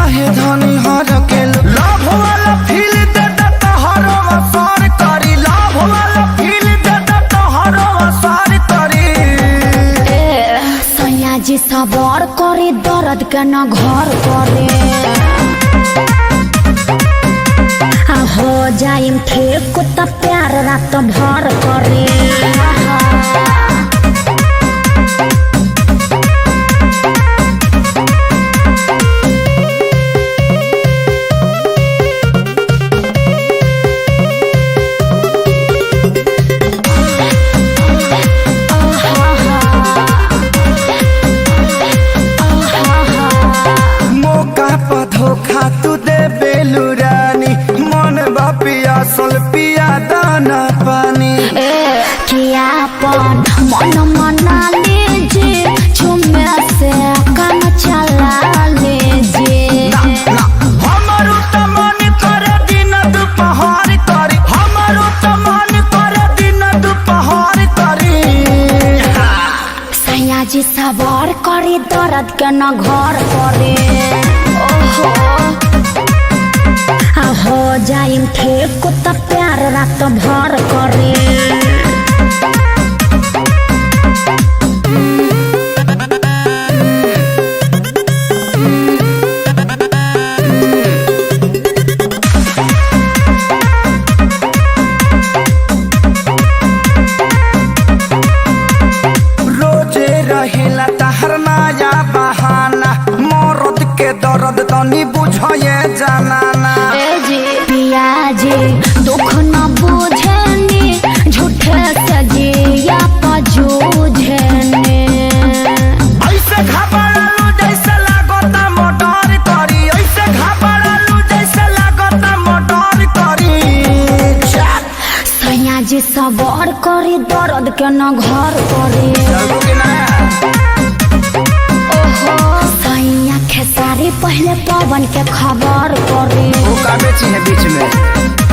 काहे धनी हर के लाभ वाला फील दे दता हर वसार करी लाभ वाला फील दे दता हर वसार करी सैया जी सवार करे दर्द के न घर करे हो जाइम ठीक त प्यार रात भर करे धोखा तू दे बेलू रानी मन बा पियासल पिया दाना पानी किया पन मन मना लीजिए चुम्मे से काम चला लीजिए हमारो त मन करे दिन दोपहर करी हमारो त मन करे दिन दोपहर करी सैया जी सवार करे दर्द के न घर करे हो जाइम ठीक त प्यार रात भर करे रोजे रहेला तहर नया बहाना मरद के दर्द तनी बुझे जाना पिया जी दुख न बुझनी झूठे सजिया पजूझनी ऐसे घबरालू जैसे लागता मोटर करी ऐसे घबरालू जैसे लागता मोटर करी सैया जी सवार करे दर्द के न घर करे सैया खेसारी पहले पवन के खबर करे वो का बेची है बीच में।